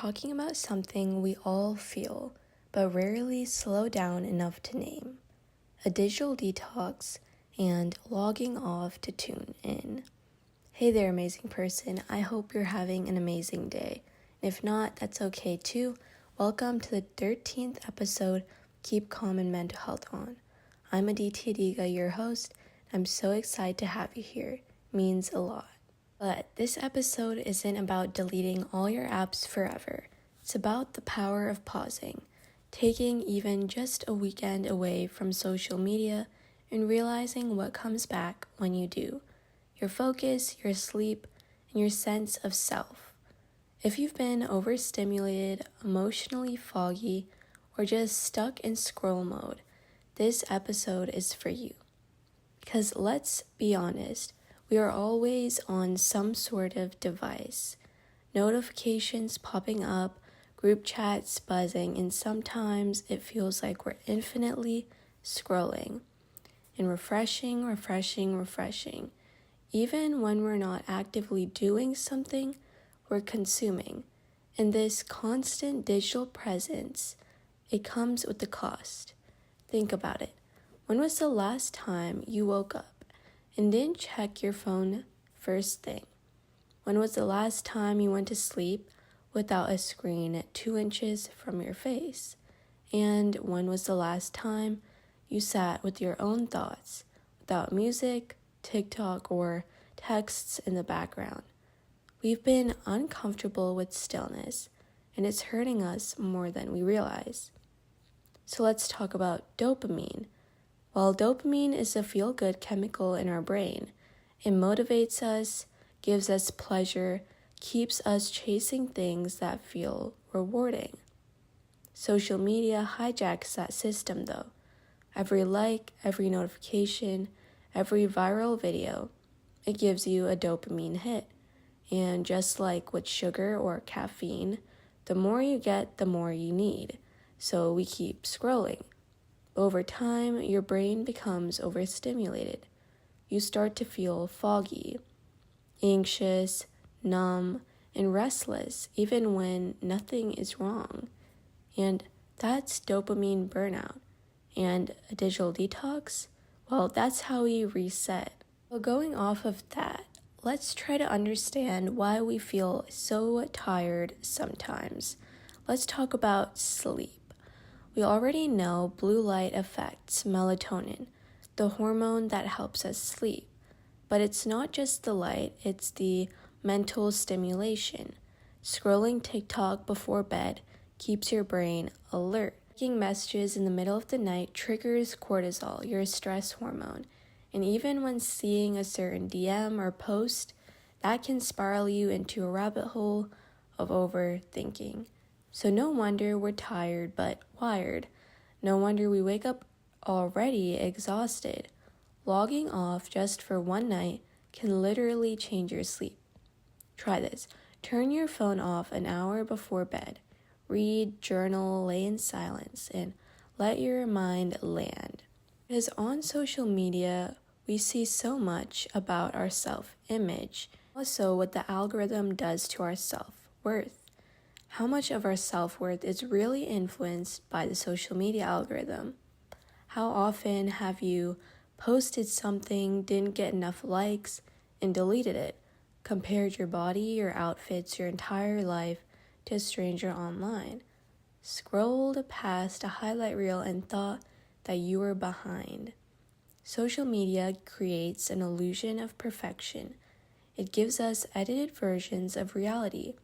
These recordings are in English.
talking about something we all feel, but rarely slow down enough to name: a digital detox and logging off to tune in. Hey there, amazing person. I hope you're having an amazing day. If not, that's okay too. Welcome to the 13th episode, Keep Calm and Mental Health On. I'm Aditi Ediga, your host. I'm so excited to have you here. It means a lot. But this episode isn't about deleting all your apps forever. It's about the power of pausing, taking even just a weekend away from social media and realizing what comes back when you do: your focus, your sleep, and your sense of self. If you've been overstimulated, emotionally foggy, or just stuck in scroll mode, this episode is for you. Because let's be honest, we are always on some sort of device. Notifications popping up, group chats buzzing, and sometimes it feels like we're infinitely scrolling and refreshing. Even when we're not actively doing something, we're consuming. And this constant digital presence, it comes with a cost. Think about it. When was the last time you woke up and didn't check your phone first thing? When was the last time you went to sleep without a screen 2 inches from your face? And when was the last time you sat with your own thoughts without music, TikTok, or texts in the background? We've been uncomfortable with stillness, and it's hurting us more than we realize. So let's talk about dopamine. While dopamine is a feel-good chemical in our brain, it motivates us, gives us pleasure, keeps us chasing things that feel rewarding. Social media hijacks that system though. Every like, every notification, every viral video, it gives you a dopamine hit. And just like with sugar or caffeine, the more you get, the more you need. So we keep scrolling. Over time, your brain becomes overstimulated. You start to feel foggy, anxious, numb, and restless, even when nothing is wrong. And that's dopamine burnout. And a digital detox? Well, that's how we reset. Well, going off of that, let's try to understand why we feel so tired sometimes. Let's talk about sleep. We already know blue light affects melatonin, the hormone that helps us sleep. But it's not just the light, it's the mental stimulation. Scrolling TikTok before bed keeps your brain alert. Checking messages in the middle of the night triggers cortisol, your stress hormone. And even when seeing a certain DM or post, that can spiral you into a rabbit hole of overthinking. So no wonder we're tired but wired. No wonder we wake up already exhausted. Logging off just for one night can literally change your sleep. Try this. Turn your phone off an hour before bed. Read, journal, lay in silence, and let your mind land. Because on social media, we see so much about our self-image, also what the algorithm does to our self-worth. How much of our self-worth is really influenced by the social media algorithm? How often have you posted something, didn't get enough likes, and deleted it? Compared your body, your outfits, your entire life to a stranger online? Scrolled past a highlight reel and thought that you were behind? Social media creates an illusion of perfection. It gives us edited versions of reality,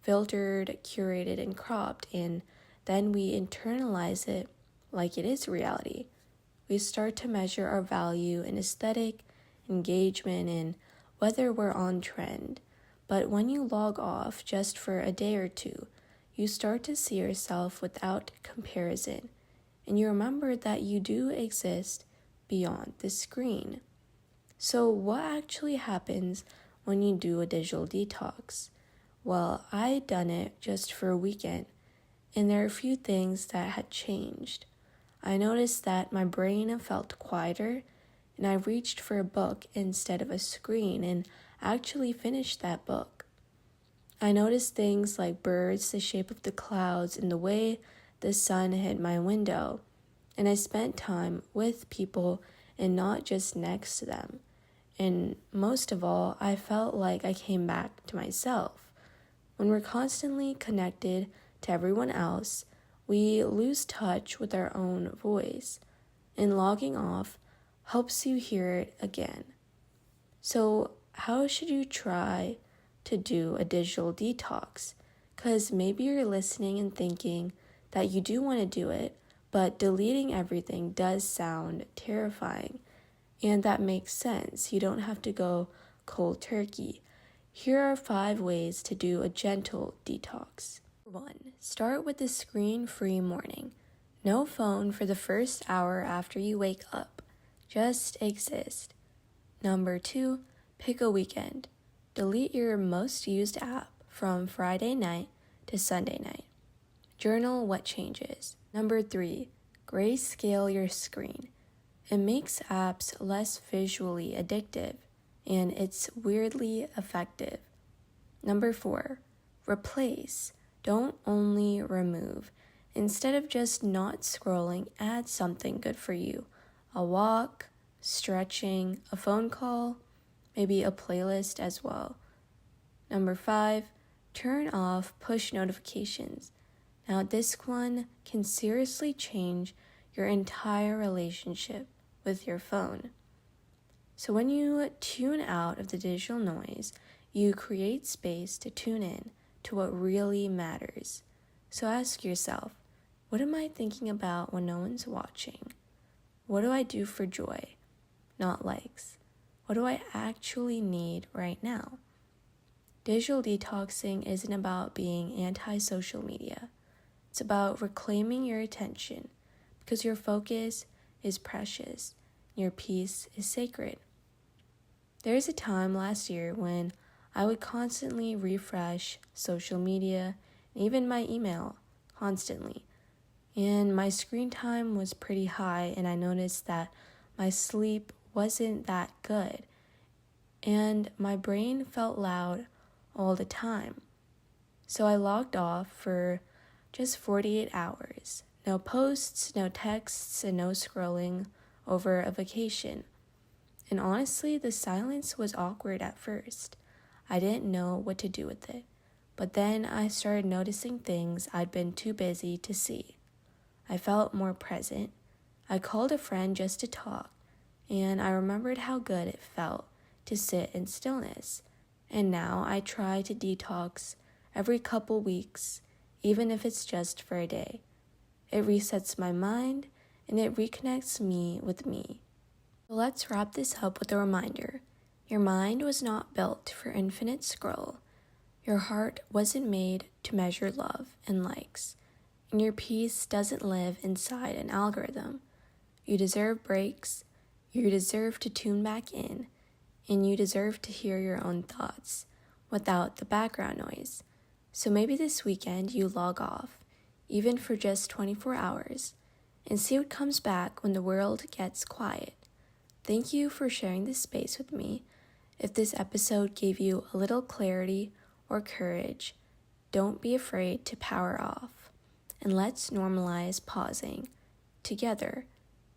filtered, curated, and cropped, and then we internalize it like it is reality. We start to measure our value in aesthetic, engagement, and whether we're on trend. But when you log off just for a day or two, you start to see yourself without comparison, and you remember that you do exist beyond the screen. So what actually happens when you do a digital detox? Well, I done it just for a weekend, and there are a few things that had changed. I noticed that my brain felt quieter, and I reached for a book instead of a screen and actually finished that book. I noticed things like birds, the shape of the clouds, and the way the sun hit my window. And I spent time with people and not just next to them. And most of all, I felt like I came back to myself. When we're constantly connected to everyone else, we lose touch with our own voice, and logging off helps you hear it again. So, how should you try to do a digital detox? Because maybe you're listening and thinking that you do want to do it, but deleting everything does sound terrifying. And that makes sense. You don't have to go cold turkey. Here are 5 ways to do a gentle detox. 1. Start with a screen-free morning. No phone for the first hour after you wake up. Just exist. Number 2. Pick a weekend. Delete your most used app from Friday night to Sunday night. Journal what changes. Number 3. Grayscale your screen. It makes apps less visually addictive, and it's weirdly effective. Number 4, replace. Don't only remove. Instead of just not scrolling, add something good for you. A walk, stretching, a phone call, maybe a playlist as well. Number 5, turn off push notifications. Now this one can seriously change your entire relationship with your phone. So when you tune out of the digital noise, you create space to tune in to what really matters. So ask yourself, what am I thinking about when no one's watching? What do I do for joy, not likes? What do I actually need right now? Digital detoxing isn't about being anti-social media. It's about reclaiming your attention, because your focus is precious, your peace is sacred. There was a time last year when I would constantly refresh social media and even my email constantly. And my screen time was pretty high, and I noticed that my sleep wasn't that good. And my brain felt loud all the time. So I logged off for just 48 hours. No posts, no texts, and no scrolling over a vacation. And honestly, the silence was awkward at first. I didn't know what to do with it. But then I started noticing things I'd been too busy to see. I felt more present. I called a friend just to talk, and I remembered how good it felt to sit in stillness. And now I try to detox every couple weeks, even if it's just for a day. It resets my mind, and it reconnects me with me. So let's wrap this up with a reminder. Your mind was not built for infinite scroll. Your heart wasn't made to measure love and likes. And your peace doesn't live inside an algorithm. You deserve breaks. You deserve to tune back in. And you deserve to hear your own thoughts without the background noise. So maybe this weekend you log off, even for just 24 hours, and see what comes back when the world gets quiet. Thank you for sharing this space with me. If this episode gave you a little clarity or courage, don't be afraid to power off. And let's normalize pausing together.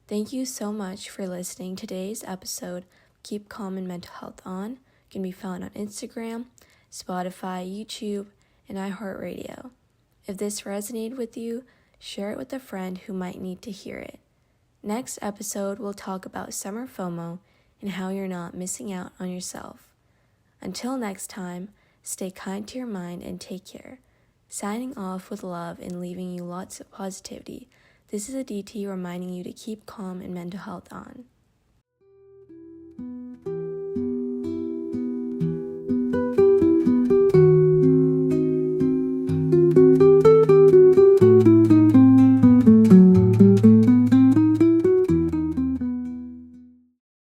Thank you so much for listening to today's episode. Keep Calm and Mental Health On. It can be found on Instagram, Spotify, YouTube, and iHeartRadio. If this resonated with you, share it with a friend who might need to hear it. Next episode, we'll talk about summer FOMO and how you're not missing out on yourself. Until next time, stay kind to your mind and take care. Signing off with love and leaving you lots of positivity. This is Aditi reminding you to keep calm and mental health on.